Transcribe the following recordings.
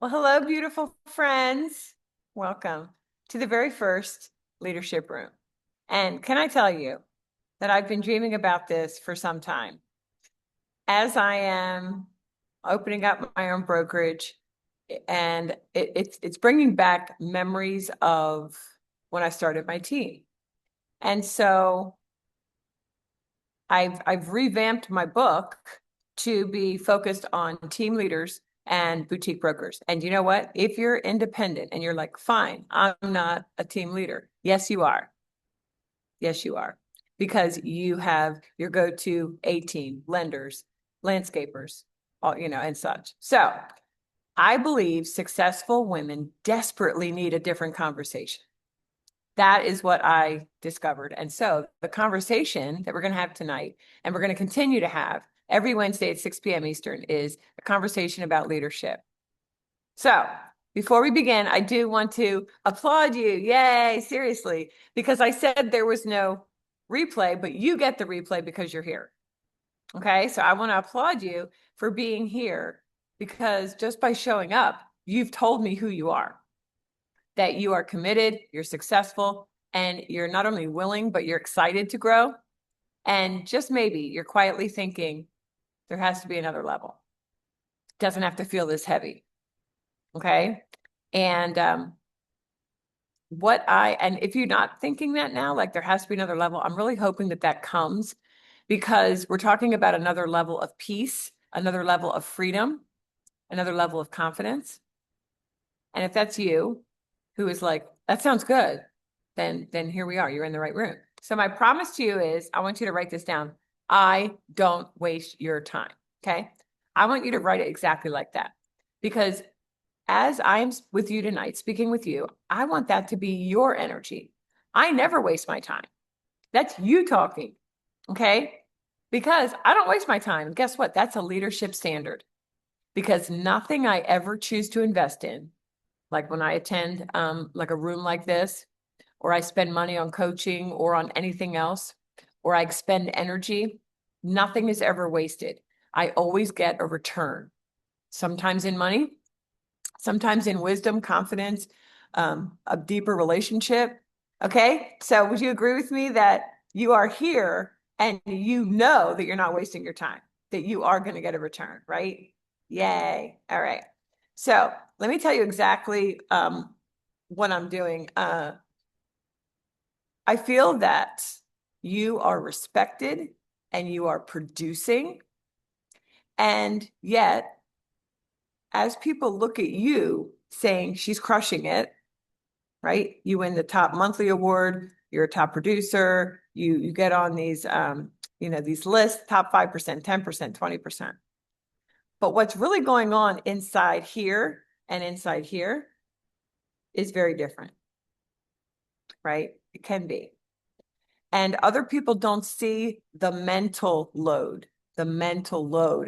Well, hello, beautiful friends. Welcome to the very first leadership room. And can I tell you that I've been dreaming about this for some time? As I am opening up my own brokerage, and it's bringing back memories of when I started my team. And so I've revamped my book to be focused on team leaders and boutique brokers. And you know what? If you're independent and you're like, fine, I'm not a team leader. Yes, you are. Yes, you are. Because you have your go-to A team, lenders, landscapers, all, and such. So I believe successful women desperately need a different conversation. That is what I discovered. And so the conversation that we're going to have tonight, and we're going to continue to have every Wednesday at 6 p.m. Eastern, is a conversation about leadership. So before we begin, I do want to applaud you. Yay, seriously, because I said there was no replay, but you get the replay because you're here. Okay, so I want to applaud you for being here because just by showing up, you've told me who you are, that you are committed, you're successful, and you're not only willing, but you're excited to grow. And just maybe you're quietly thinking there has to be another level. It doesn't have to feel this heavy. Okay. And and if you're not thinking that now, like there has to be another level, I'm really hoping that that comes because we're talking about another level of peace, another level of freedom, another level of confidence. And if that's you who is like, that sounds good, then here we are. You're in the right room. So my promise to you is I want you to write this down. I don't waste your time. Okay. I want you to write it exactly like that. Because as I'm with you tonight, speaking with you, I want that to be your energy. I never waste my time. That's you talking. Okay. Because I don't waste my time. Guess what? That's a leadership standard. Because nothing I ever choose to invest in, like when I attend like a room like this, or I spend money on coaching or on anything else, or I expend energy, nothing is ever wasted. I always get a return, sometimes in money, sometimes in wisdom, confidence, a deeper relationship. Okay. So would you agree with me that you are here and you know that you're not wasting your time, that you are going to get a return, right? Yay. All right. So let me tell you exactly what I'm doing. I feel that you are respected and you are producing. And yet, as people look at you saying she's crushing it, right? You win the top monthly award, you're a top producer, you get on these these lists, top 5%, 10%, 20%. But what's really going on inside here and inside here is very different, right? It can be. And other people don't see the mental load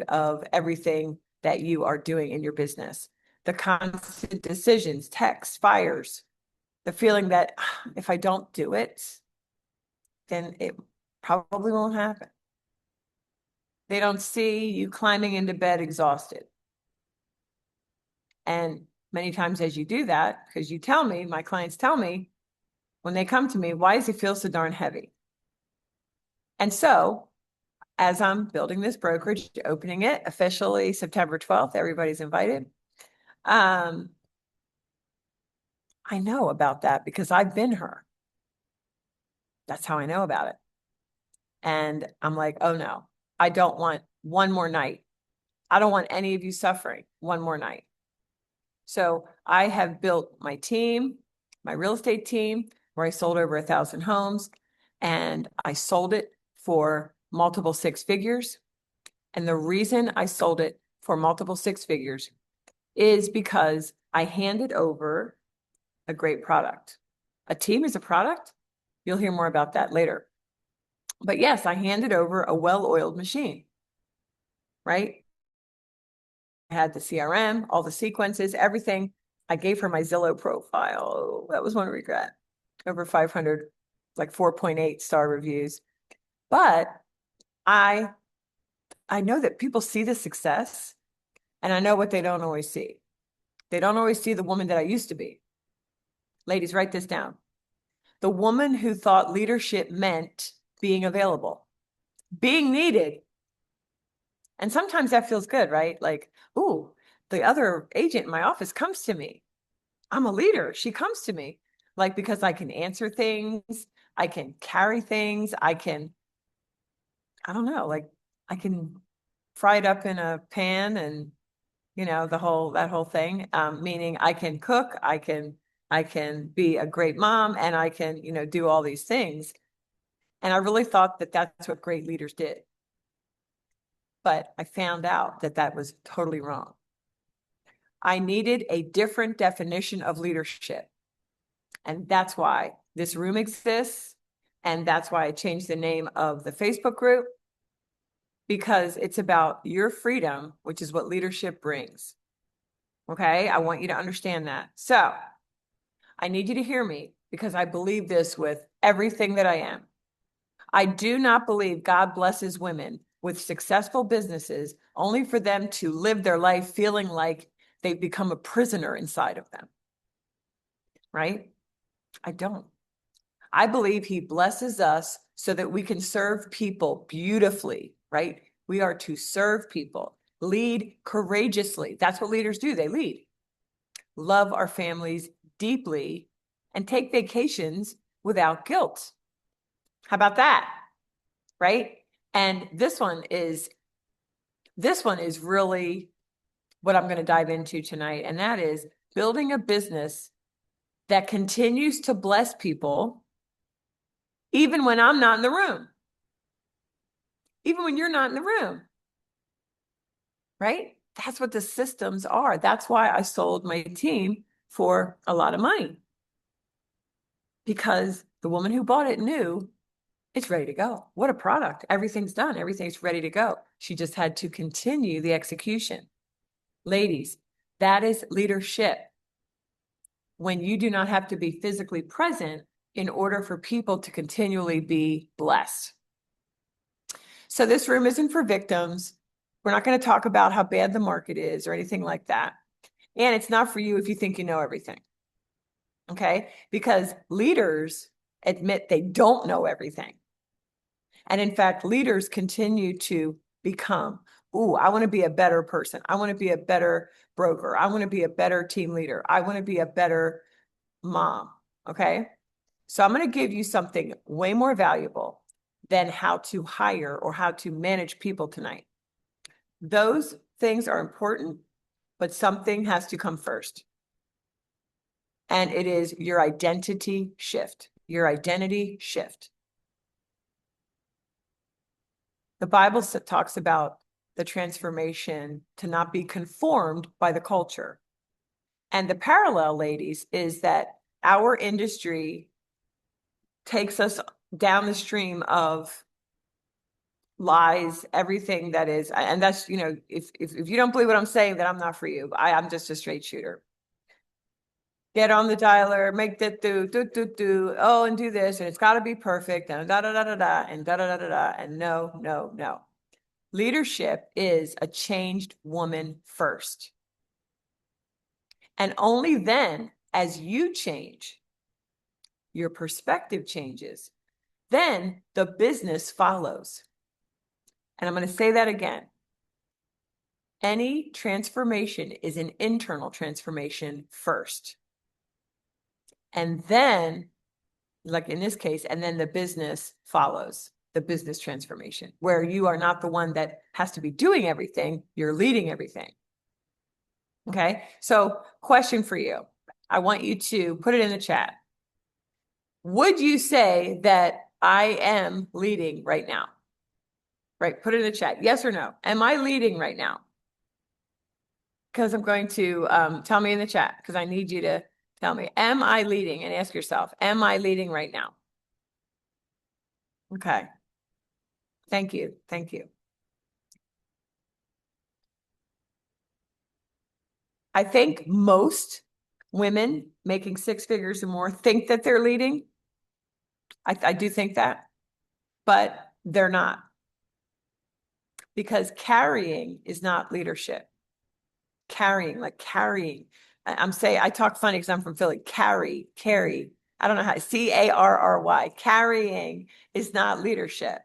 of everything that you are doing in your business, the constant decisions, texts, fires, the feeling that if I don't do it, then it probably won't happen. They don't see you climbing into bed exhausted. And many times as you do that, because you tell me, my clients tell me, when they come to me, why does it feel so darn heavy? And so as I'm building this brokerage, opening it officially September 12th, everybody's invited. I know about that because I've been her. That's how I know about it. And I'm like, oh no, I don't want one more night. I don't want any of you suffering one more night. So I have built my team, my real estate team, where I sold over 1,000 homes, and I sold it for multiple six figures. And the reason I sold it for multiple six figures is because I handed over a great product. A team is a product. You'll hear more about that later. But yes, I handed over a well-oiled machine, right? I had the CRM, all the sequences, everything. I gave her my Zillow profile. That was one regret. Over 500, like 4.8 star reviews. But I I know that people see the success and I know what they don't always see. They don't always see the woman that I used to be. Ladies, write this down. The woman who thought leadership meant being available, being needed. And sometimes that feels good, right? Like, ooh, the other agent in my office comes to me. I'm a leader. She comes to me. Like, because I can answer things, I can carry things, I don't know, like I can fry it up in a pan and that whole thing. Meaning I can cook, I can be a great mom, and I can, do all these things. And I really thought that that's what great leaders did. But I found out that that was totally wrong. I needed a different definition of leadership. And that's why this room exists. And that's why I changed the name of the Facebook group, because it's about your freedom, which is what leadership brings. Okay. I want you to understand that. So I need you to hear me, because I believe this with everything that I am. I do not believe God blesses women with successful businesses only for them to live their life feeling like they've become a prisoner inside of them. Right? I don't. I believe he blesses us so that we can serve people beautifully, right? We are to serve people, lead courageously. That's what leaders do. They lead, love our families deeply, and take vacations without guilt. How about that? Right? And this one is really what I'm going to dive into tonight. And that is building a business that continues to bless people even when I'm not in the room, even when you're not in the room, right? That's what the systems are. That's why I sold my team for a lot of money, because the woman who bought it knew it's ready to go. What a product. Everything's done. Everything's ready to go. She just had to continue the execution. Ladies, that is leadership. When you do not have to be physically present in order for people to continually be blessed. So this room isn't for victims. We're not going to talk about how bad the market is or anything like that. And it's not for you if you think you know everything. Okay? Because leaders admit they don't know everything. And in fact, leaders continue to become, ooh, I want to be a better person. I want to be a better broker. I want to be a better team leader. I want to be a better mom. Okay? So I'm going to give you something way more valuable than how to hire or how to manage people tonight. Those things are important, but something has to come first. And it is your identity shift. Your identity shift. The Bible talks about the transformation to not be conformed by the culture. And the parallel, ladies, is that our industry takes us down the stream of lies, everything that is, and that's, if you don't believe what I'm saying, then I'm not for you. I'm just a straight shooter. Get on the dialer, make that do, oh, and do this, and it's got to be perfect, and da da da da da, and da da da da da, and no, no, no. Leadership is a changed woman first. And only then, as you change, your perspective changes, then the business follows. And I'm going to say that again. Any transformation is an internal transformation first. And then, like in this case, and then the business follows, the business transformation, where you are not the one that has to be doing everything, you're leading everything. Okay, so question for you. I want you to put it in the chat. Would you say that I am leading right now? Right, put it in the chat. Yes or no? Am I leading right now? Because I'm going to tell me in the chat, because I need you to tell me, am I leading? And ask yourself, am I leading right now? Okay. Thank you. Thank you. I think most women making six figures or more think that they're leading. I do think that, but they're not. Because carrying is not leadership. Carrying, like carrying, I talk funny because I'm from Philly. Carry. I don't know how, Carry. Carrying is not leadership.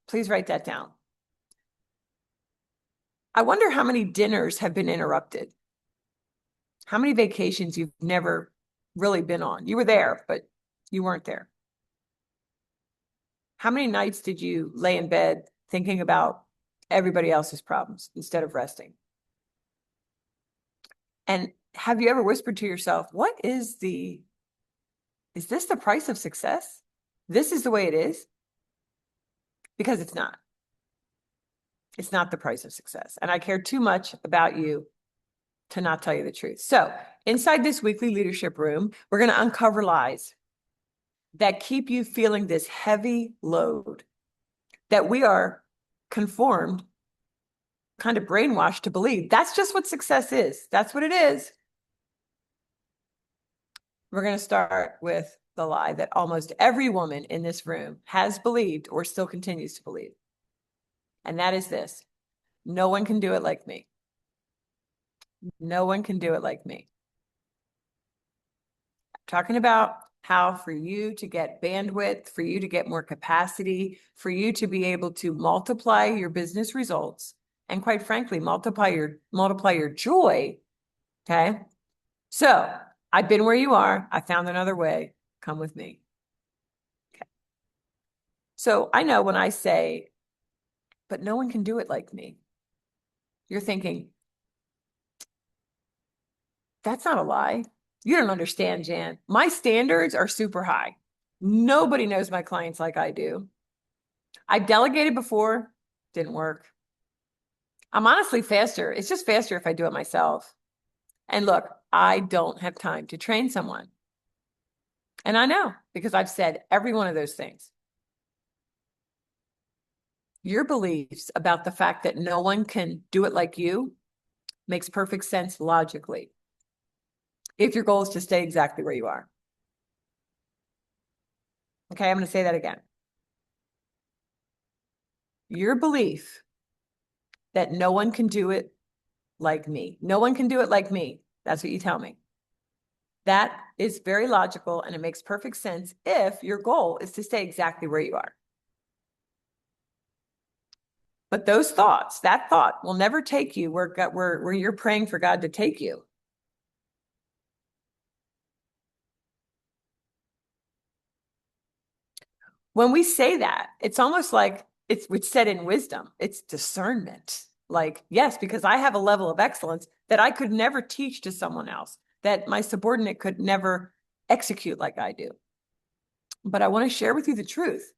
Please write that down. I wonder how many dinners have been interrupted. How many vacations you've never really been on? You were there, but you weren't there. How many nights did you lay in bed thinking about everybody else's problems instead of resting? And have you ever whispered to yourself, is this the price of success? This is the way it is? Because it's not. It's not the price of success. And I care too much about you to not tell you the truth. So inside this weekly leadership room, we're going to uncover lies that keep you feeling this heavy load that we are conformed, kind of brainwashed to believe. That's just what success is. That's what it is. We're going to start with the lie that almost every woman in this room has believed or still continues to believe. And that is this: no one can do it like me. No one can do it like me. I'm talking about how for you to get bandwidth, for you to get more capacity, for you to be able to multiply your business results, and quite frankly, multiply your joy. Okay. So I've been where you are. I found another way. Come with me. Okay. So I know when I say, but no one can do it like me, you're thinking, that's not a lie. You don't understand, Jan. My standards are super high. Nobody knows my clients like I do. I've delegated before, didn't work. I'm honestly faster. It's just faster if I do it myself. And look, I don't have time to train someone. And I know because I've said every one of those things. Your beliefs about the fact that no one can do it like you makes perfect sense logically, if your goal is to stay exactly where you are. Okay, I'm going to say that again. Your belief that no one can do it like me. No one can do it like me. That's what you tell me. That is very logical and it makes perfect sense if your goal is to stay exactly where you are. But those thoughts, that thought will never take you where you're praying for God to take you. When we say that, it's almost like it's said in wisdom. It's discernment. Like, yes, because I have a level of excellence that I could never teach to someone else, that my subordinate could never execute like I do. But I want to share with you the truth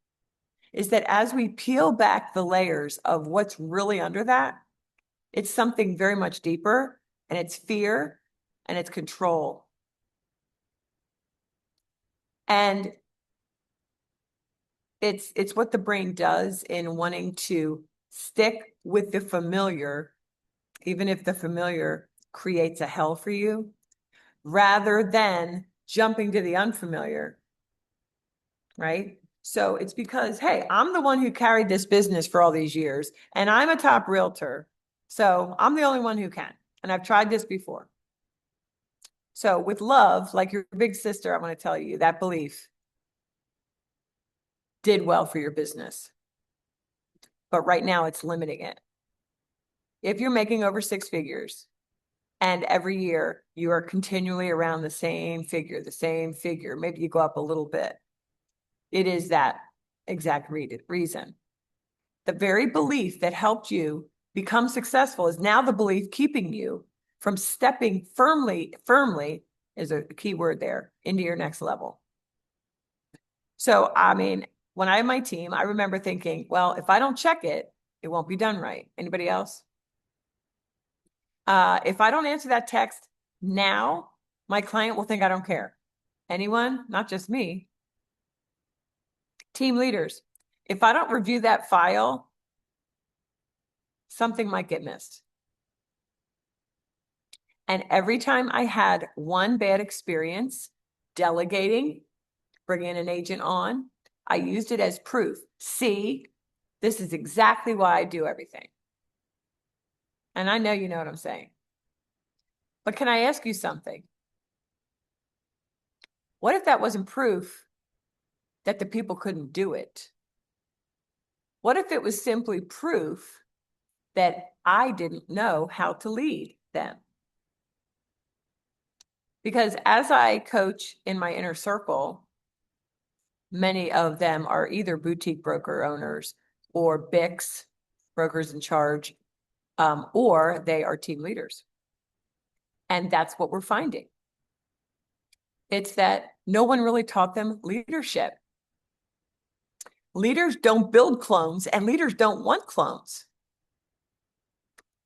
is that as we peel back the layers of what's really under that, it's something very much deeper, and it's fear and it's control. And it's what the brain does in wanting to stick with the familiar, even if the familiar creates a hell for you, rather than jumping to the unfamiliar, right? So it's because, hey, I'm the one who carried this business for all these years, and I'm a top realtor. So I'm the only one who can. And I've tried this before. So with love, like your big sister, I want to tell you that belief did well for your business. But right now it's limiting it. If you're making over 6 figures and every year you are continually around the same figure, maybe you go up a little bit, it is that exact reason. The very belief that helped you become successful is now the belief keeping you from stepping firmly is a key word there, into your next level. So, I mean, when I had my team, I remember thinking, well, if I don't check it, it won't be done right. Anybody else? If I don't answer that text now, my client will think I don't care. Anyone? Not just me. Team leaders. If I don't review that file, something might get missed. And every time I had one bad experience delegating, bringing an agent on, I used it as proof. See, this is exactly why I do everything. And I know you know what I'm saying. But can I ask you something? What if that wasn't proof that the people couldn't do it? What if it was simply proof that I didn't know how to lead them? Because as I coach in my inner circle, many of them are either boutique broker owners or BICs, brokers in charge, or they are team leaders. And that's what we're finding. It's that no one really taught them leadership. Leaders don't build clones, and leaders don't want clones.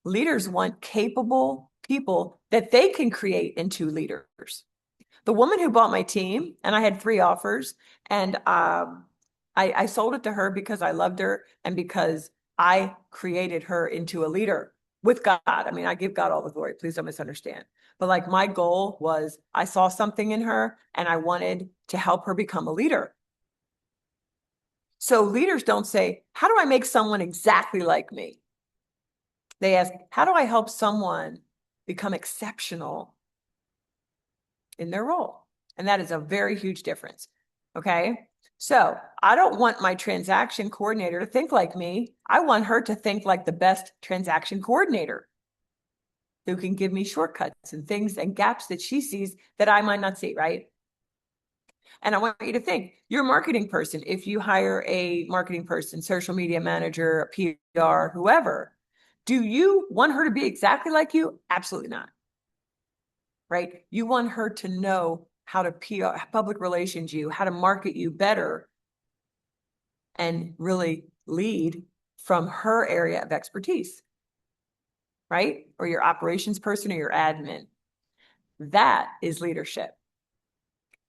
Leaders want capable people that they can create into leaders. The woman who bought my team, and I had 3 offers, and I sold it to her because I loved her and because I created her into a leader with God. I mean, I give God all the glory. Please don't misunderstand. But like my goal was I saw something in her and I wanted to help her become a leader. So leaders don't say, how do I make someone exactly like me? They ask, how do I help someone become exceptional in their role? And that is a very huge difference. Okay. So I don't want my transaction coordinator to think like me. I want her to think like the best transaction coordinator who can give me shortcuts and things and gaps that she sees that I might not see, right? And I want you to think, you're a marketing person. If you hire a marketing person, social media manager, a PR, whoever, do you want her to be exactly like you? Absolutely not. Right? You want her to know how to PR, public relations you, how to market you better, and really lead from her area of expertise, right? Or your operations person or your admin. That is leadership.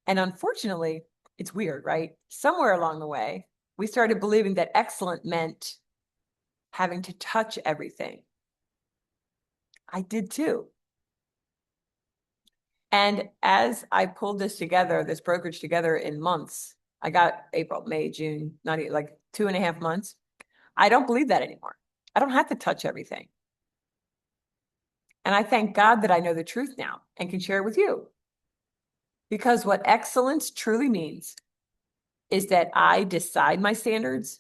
And unfortunately, it's weird, right? Somewhere along the way, we started believing that excellent meant having to touch everything. I did too. And as I pulled this together, this brokerage together in months, I got April, May, June, not even, like 2.5 months. I don't believe that anymore. I don't have to touch everything. And I thank God that I know the truth now and can share it with you. Because what excellence truly means is that I decide my standards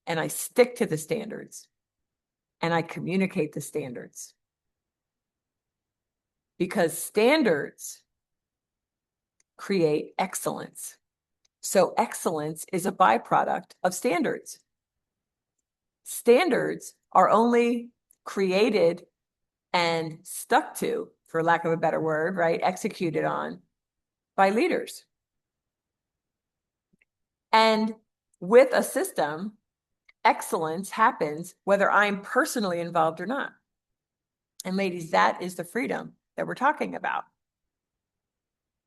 and I stick to the standards and I communicate the standards. Because standards create excellence. So excellence is a byproduct of standards. Standards are only created and stuck to, for lack of a better word, right, executed on by leaders. And with a system, excellence happens whether I'm personally involved or not. And ladies, that is the freedom that we're talking about.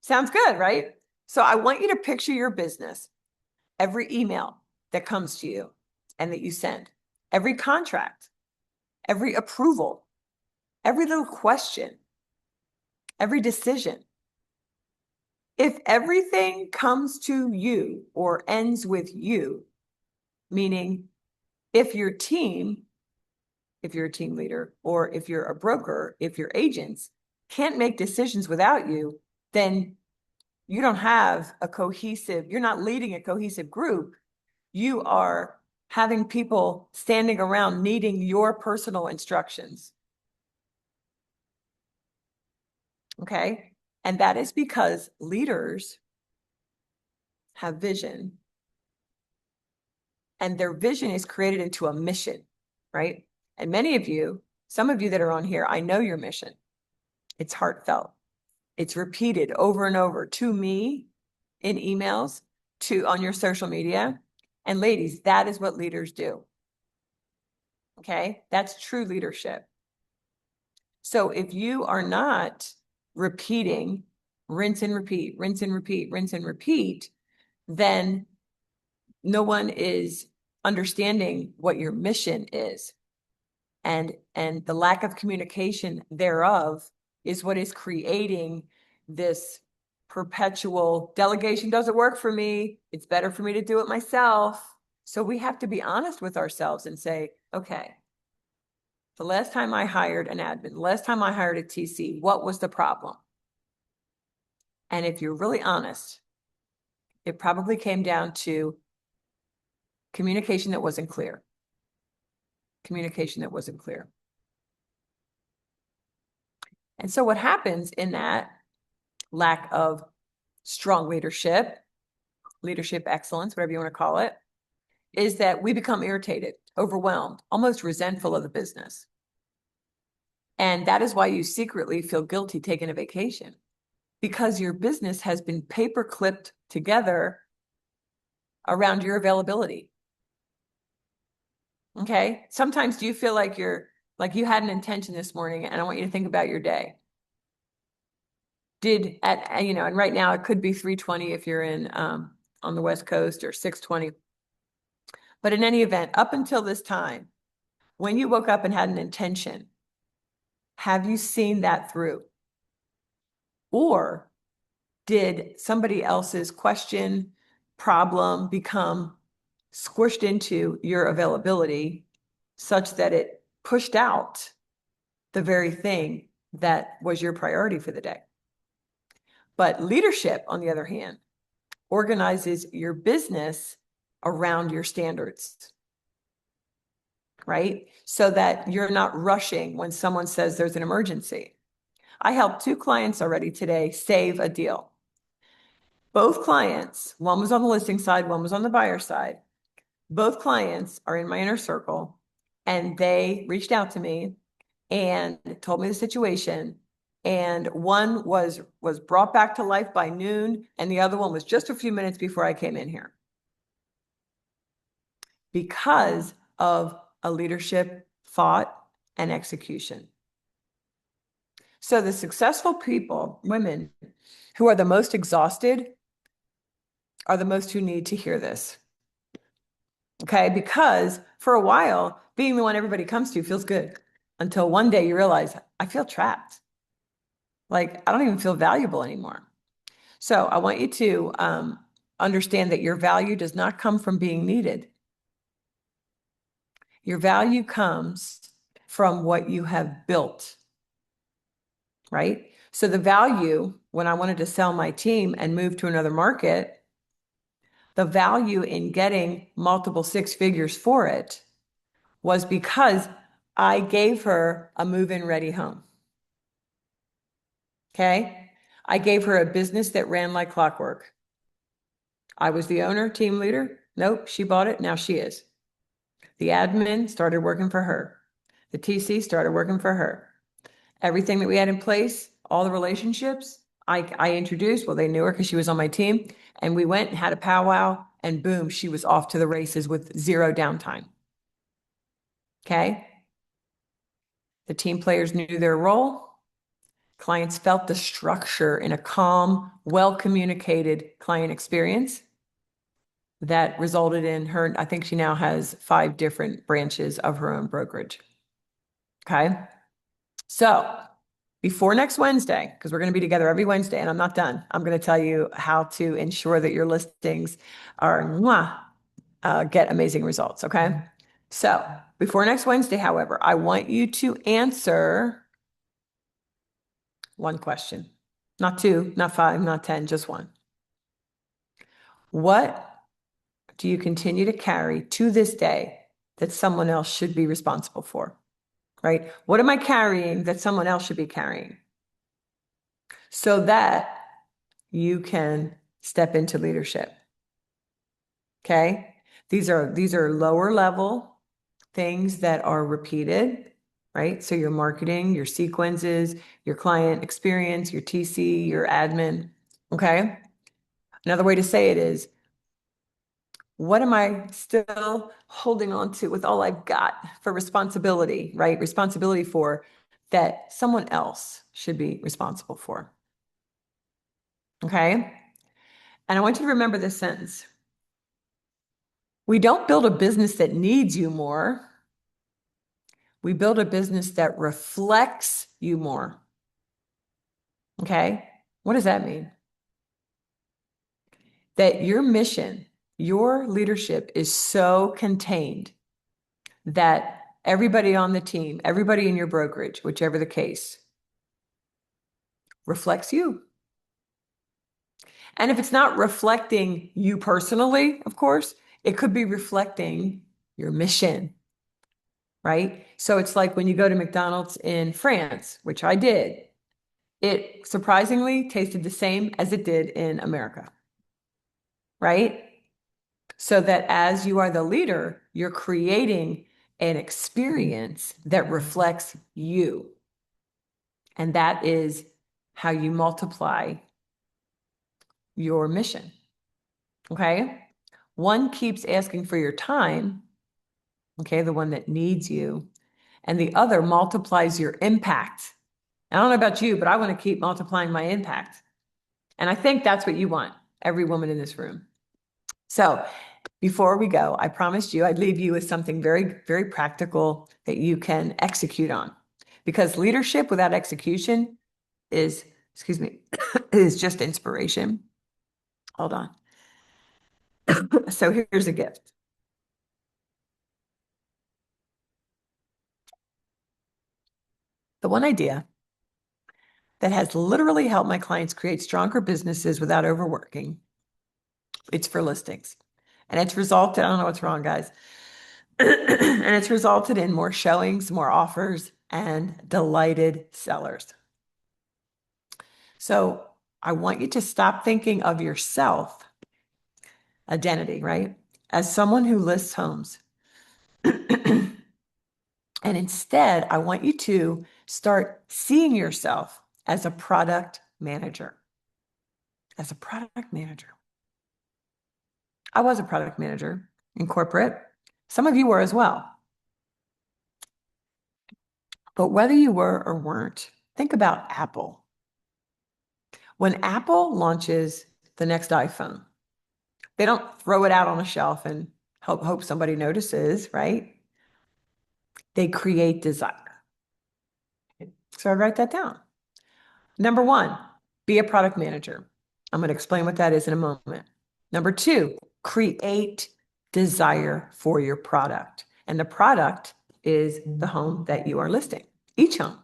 Sounds good, right? So I want you to picture your business, every email that comes to you and that you send, every contract, every approval, every little question, every decision. If everything comes to you or ends with you, meaning if your team, if you're a team leader, or if you're a broker, if your agents can't make decisions without you, then you don't have a cohesive, you're not leading a cohesive group. You are having people standing around needing your personal instructions. Okay. And that is because leaders have vision and their vision is created into a mission, right? And many of you, some of you that are on here, I know your mission. It's heartfelt. It's repeated over and over to me in emails, to on your social media. And ladies, that is what leaders do. Okay? That's true leadership. So if you are not repeating, rinse and repeat, rinse and repeat, rinse and repeat, then no one is understanding what your mission is. And the lack of communication thereof is what is creating this perpetual delegation doesn't work for me. It's better for me to do it myself. So we have to be honest with ourselves and say, okay, The last time I hired an admin, the last time I hired a TC, what was the problem? And if you're really honest, it probably came down to communication that wasn't clear. Communication that wasn't clear. And so what happens in that lack of strong leadership, leadership excellence, whatever you want to call it, is that we become irritated, overwhelmed, almost resentful of the business. And that is why you secretly feel guilty taking a vacation, because your business has been paper clipped together around your availability. Okay. Sometimes do you feel like you had an intention this morning, and I want you to think about your day. And right now it could be 3:20 if you're in on the West Coast, or 6:20. But in any event, up until this time, when you woke up and had an intention, have you seen that through? Or did somebody else's question, problem become squished into your availability such that it pushed out the very thing that was your priority for the day? But leadership, on the other hand, organizes your business around your standards, right? So that you're not rushing when someone says there's an emergency. I helped 2 clients already today save a deal. Both clients, one was on the listing side, one was on the buyer side. Both clients are in my inner circle, and they reached out to me and told me the situation. And one was brought back to life by noon, and the other one was just a few minutes before I came in here, because of a leadership thought and execution. So the successful people, women, who are the most exhausted are the most who need to hear this. Okay, because for a while, being the one everybody comes to feels good, until one day you realize, I feel trapped. Like, I don't even feel valuable anymore. So I want you to understand that your value does not come from being needed. Your value comes from what you have built, right? So the value, when I wanted to sell my team and move to another market, the value in getting multiple 6 figures for it was because I gave her a move-in ready home. Okay. I gave her a business that ran like clockwork. I was the owner, team leader. Nope, she bought it. Now she is. The admin started working for her. The TC started working for her. Everything that we had in place, all the relationships, I introduced. Well, they knew her because she was on my team. And we went and had a powwow, and boom, she was off to the races with 0 downtime. Okay. The team players knew their role. Clients felt the structure in a calm, well-communicated client experience that resulted in her. I think she now has 5 different branches of her own brokerage. Okay. So before next Wednesday, because we're going to be together every Wednesday and I'm not done, I'm going to tell you how to ensure that your listings are get amazing results. Okay. So before next Wednesday, however, I want you to answer one question, not 2, not 5, not 10, just one. What do you continue to carry to this day that someone else should be responsible for? Right? What am I carrying that someone else should be carrying? So that you can step into leadership. Okay? These are lower level things that are repeated, right? So your marketing, your sequences, your client experience, your TC, your admin. Okay? Another way to say it is, what am I still holding on to with all I've got for responsibility, right? Responsibility for that someone else should be responsible for. Okay. And I want you to remember this sentence. We don't build a business that needs you more. We build a business that reflects you more. Okay. What does that mean? That your mission, your leadership is so contained that everybody on the team, everybody in your brokerage, whichever the case, reflects you. And if it's not reflecting you personally, of course, it could be reflecting your mission, right? So it's like when you go to McDonald's in France, which I did, it surprisingly tasted the same as it did in America, right? So that as you are the leader, you're creating an experience that reflects you. And that is how you multiply your mission. Okay. One keeps asking for your time. Okay. The one that needs you. And the other multiplies your impact. I don't know about you, but I want to keep multiplying my impact. And I think that's what you want, every woman in this room. So before we go, I promised you I'd leave you with something very, very practical that you can execute on. Because leadership without execution is, excuse me, is just inspiration. Hold on. So here's a gift. The one idea that has literally helped my clients create stronger businesses without overworking. It's for listings. And it's resulted, I don't know what's wrong, guys. And it's resulted in more showings, more offers, and delighted sellers. So I want you to stop thinking of yourself, identity, right, as someone who lists homes. And instead, I want you to start seeing yourself as a product manager. As a product manager. I was a product manager in corporate. Some of you were as well. But whether you were or weren't, think about Apple. When Apple launches the next iPhone, they don't throw it out on a shelf and hope somebody notices, right? They create desire. So I write that down. Number one, be a product manager. I'm going to explain what that is in a moment. Number two, create desire for your product. And the product is the home that you are listing, each home.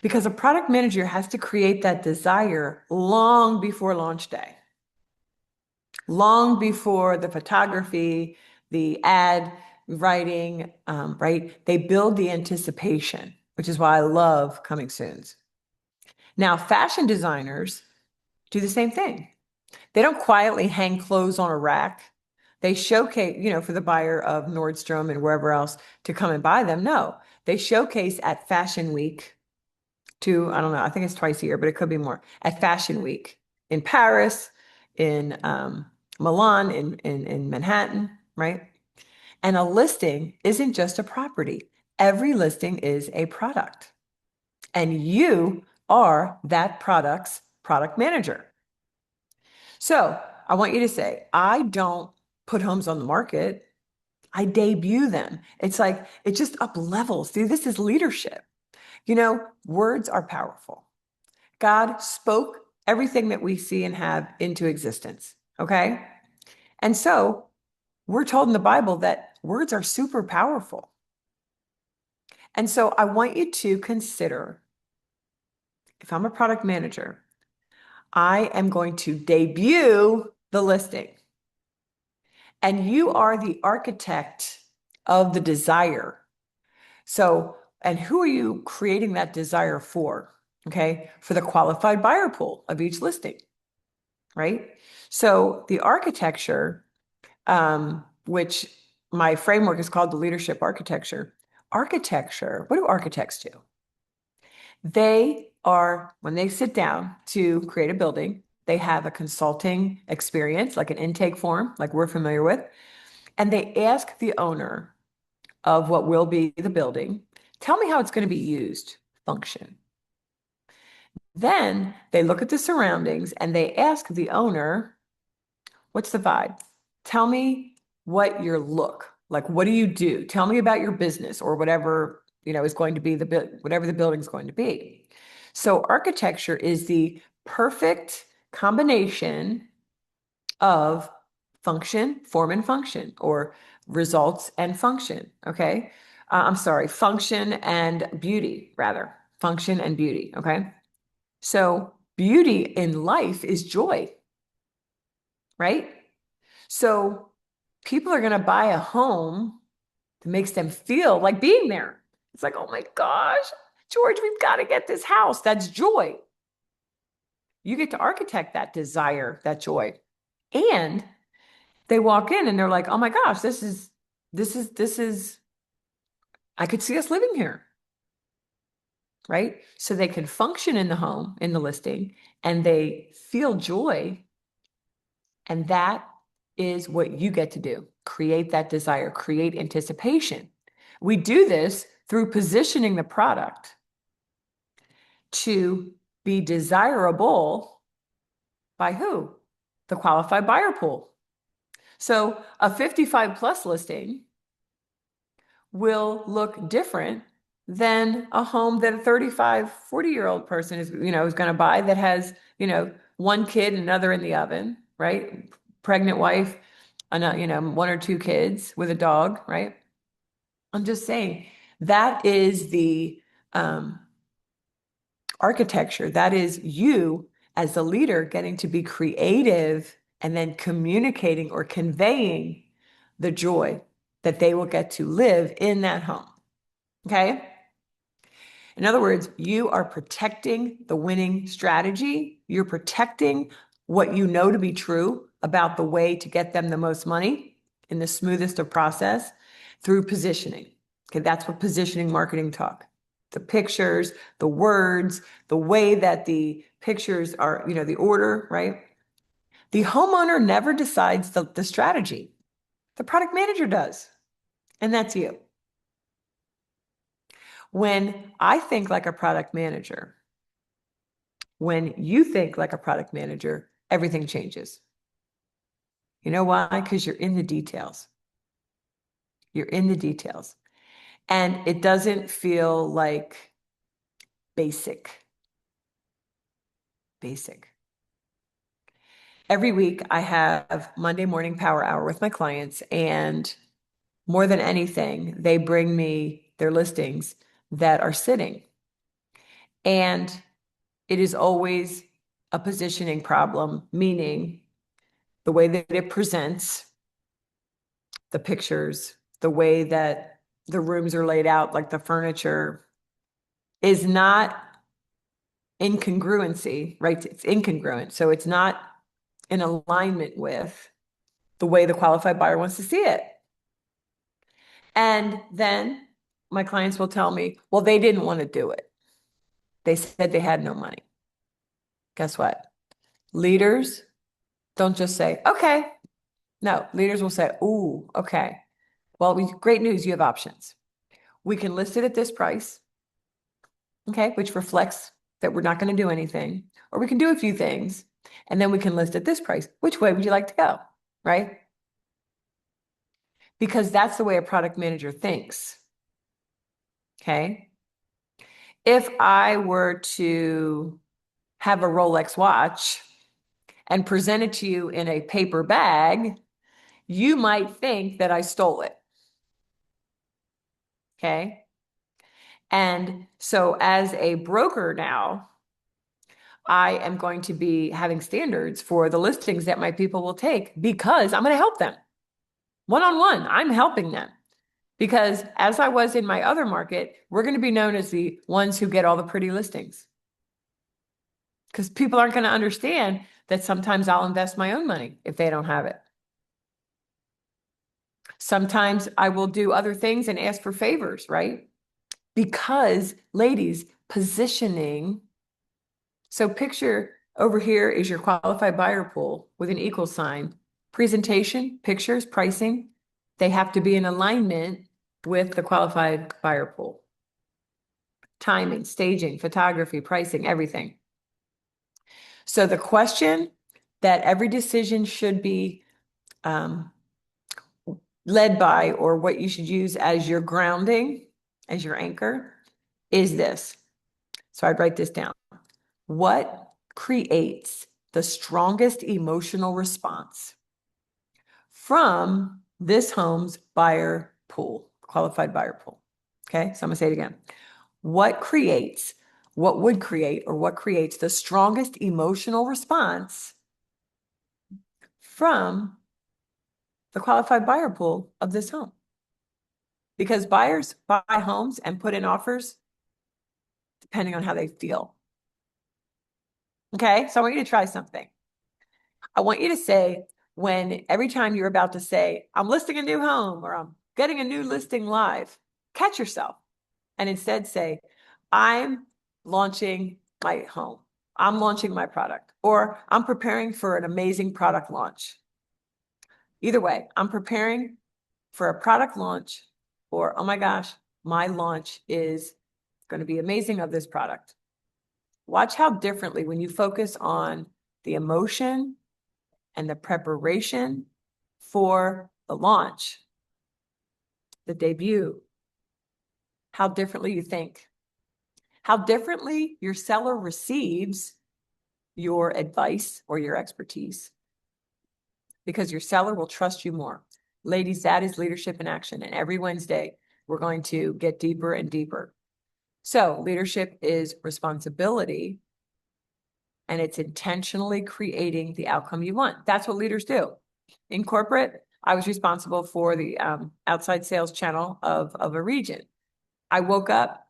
Because a product manager has to create that desire long before launch day, long before the photography, the ad writing, right? They build the anticipation, which is why I love coming soons. Now, fashion designers do the same thing. They don't quietly hang clothes on a rack. They showcase, for the buyer of Nordstrom and wherever else to come and buy them. No, they showcase at Fashion Week I don't know, I think it's twice a year, but it could be more, at Fashion Week in Paris, in Milan, in Manhattan, right? And a listing isn't just a property. Every listing is a product. And you are that product's product manager. So I want you to say, I don't put homes on the market. I debut them. It's like, it just up levels. Dude, this is leadership. Words are powerful. God spoke everything that we see and have into existence. Okay. And so we're told in the Bible that words are super powerful. And so I want you to consider, if I'm a product manager, I am going to debut the listing. And you are the architect of the desire. So, and who are you creating that desire for? Okay. For the qualified buyer pool of each listing, right? So the architecture, which my framework is called the leadership architecture. Architecture, what do architects do? When they sit down to create a building, they have a consulting experience, like an intake form, like we're familiar with, and they ask the owner of what will be the building, tell me how it's going to be used, function. Then they look at the surroundings and they ask the owner, what's the vibe? Tell me what your look, like what do you do? Tell me about your business or whatever, is going to be whatever the building's going to be. So architecture is the perfect combination of function, form and function, or results and function. Okay. I'm sorry, function and beauty, rather. Function and beauty. Okay. So beauty in life is joy, right? So people are going to buy a home that makes them feel like being there. It's like, oh my gosh, George, we've got to get this house. That's joy. You get to architect that desire, that joy. And they walk in and they're like, oh my gosh, this is, I could see us living here. Right? So they can function in the home, in the listing, and they feel joy. And that is what you get to do. Create that desire, create anticipation. We do this through positioning the product to be desirable by who? The qualified buyer pool. So a 55 plus listing will look different than a home that a 35, 40-year-old person is going to buy that has, one kid and another in the oven, right? Pregnant wife, one or two kids with a dog, right? I'm just saying that is the architecture. That is you as the leader getting to be creative and then communicating or conveying the joy that they will get to live in that home. Okay. In other words, you are protecting the winning strategy. You're protecting what you know to be true about the way to get them the most money in the smoothest of process through positioning. Okay, that's what positioning marketing talk. The pictures, the words, the way that the pictures are, the order, right? The homeowner never decides the strategy. The product manager does. And that's you. When I think like a product manager, when you think like a product manager, everything changes. You know why? Because you're in the details. You're in the details. And it doesn't feel like basic. Basic. Every week I have Monday morning power hour with my clients, and more than anything, they bring me their listings that are sitting. And it is always a positioning problem, meaning the way that it presents, the pictures, the way that the rooms are laid out, like the furniture, is not incongruency, right? It's incongruent. So it's not in alignment with the way the qualified buyer wants to see it. And then my clients will tell me, well, they didn't want to do it. They said they had no money. Guess what? Leaders don't just say, okay. No, leaders will say, ooh, okay. Well, great news, you have options. We can list it at this price, okay, which reflects that we're not going to do anything, or we can do a few things, and then we can list at this price. Which way would you like to go, right? Because that's the way a product manager thinks, okay? If I were to have a Rolex watch and present it to you in a paper bag, you might think that I stole it, okay? And so as a broker now, I am going to be having standards for the listings that my people will take because I'm going to help them one-on-one. I'm helping them because as I was in my other market, we're going to be known as the ones who get all the pretty listings because people aren't going to understand that sometimes I'll invest my own money if they don't have it. Sometimes I will do other things and ask for favors, right? Because, ladies, positioning. So picture over here is your qualified buyer pool with an equal sign. Presentation, pictures, pricing, they have to be in alignment with the qualified buyer pool. Timing, staging, photography, pricing, everything. So the question that every decision should be led by, or what you should use as your grounding, as your anchor, is this. So I'd write this down. What creates the strongest emotional response from this home's buyer pool, qualified buyer pool. Okay, so I'm gonna say it again. What creates, what would create, or what creates the strongest emotional response from the qualified buyer pool of this home? Because buyers buy homes and put in offers depending on how they feel. Okay, so I want you to try something. I want you to say, when every time you're about to say, I'm listing a new home or I'm getting a new listing live, catch yourself and instead say, I'm launching my home. I'm launching my product, or I'm preparing for an amazing product launch. Either way, I'm preparing for a product launch, or, oh my gosh, my launch is going to be amazing of this product. Watch how differently when you focus on the emotion and the preparation for the launch, the debut, how differently you think, how differently your seller receives your advice or your expertise, because your seller will trust you more. Ladies, that is leadership in action. And every Wednesday, we're going to get deeper and deeper. So leadership is responsibility, and it's intentionally creating the outcome you want. That's what leaders do. In corporate, I was responsible for the outside sales channel of a region. I woke up,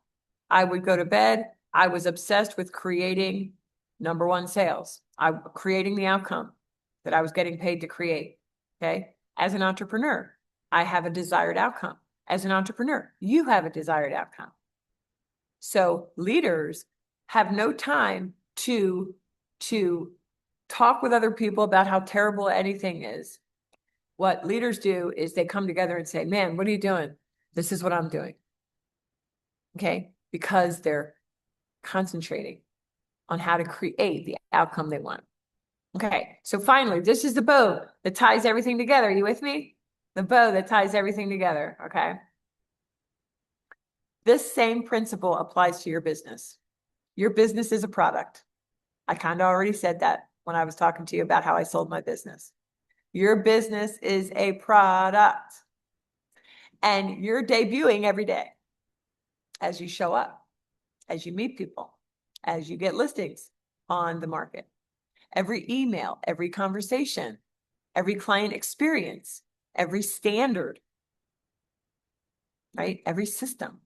I would go to bed. I was obsessed with creating number one sales. I'm creating the outcome that I was getting paid to create. Okay. As an entrepreneur, I have a desired outcome. As an entrepreneur, you have a desired outcome. So leaders have no time to talk with other people about how terrible anything is. What leaders do is they come together and say, man, what are you doing? This is what I'm doing. Okay. Because they're concentrating on how to create the outcome they want. Okay. So finally, this is the bow that ties everything together. Are you with me? The bow that ties everything together. Okay. This same principle applies to your business. Your business is a product. I kind of already said that when I was talking to you about how I sold my business. Your business is a product, and you're debuting every day as you show up, as you meet people, as you get listings on the market. Every email, every conversation, every client experience, every standard, right? Every system.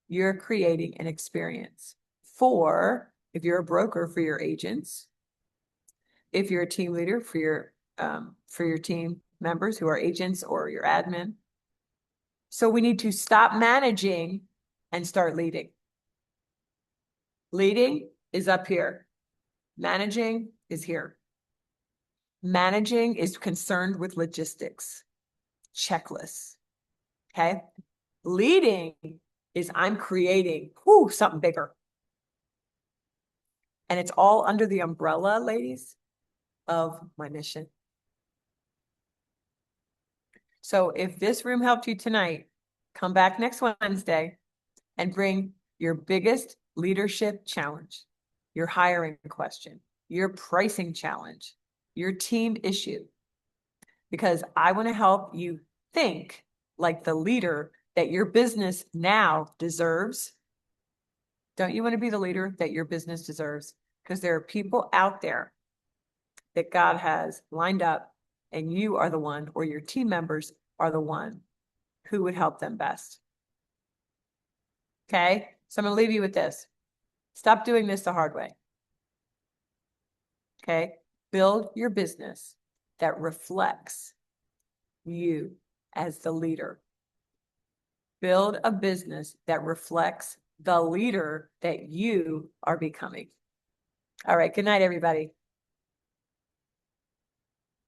You're creating an experience for, if you're a broker, for your agents, if you're a team leader, for your team members who are agents or your admin. So we need to stop managing and start leading. Leading is up here. Managing is here. Managing is concerned with logistics, checklists. Okay. Leading is I'm creating something bigger. And it's all under the umbrella, ladies, of my mission. So if this room helped you tonight, come back next Wednesday and bring your biggest leadership challenge, your hiring question, your pricing challenge, your team issue, because I want to help you think like the leader that your business now deserves. Don't you want to be the leader that your business deserves? Because there are people out there that God has lined up, and you are the one, or your team members are the one who would help them best. Okay, so I'm going to leave you with this. Stop doing this the hard way. Okay, build your business that reflects you as the leader. Build a business that reflects the leader that you are becoming. All right, good night, everybody.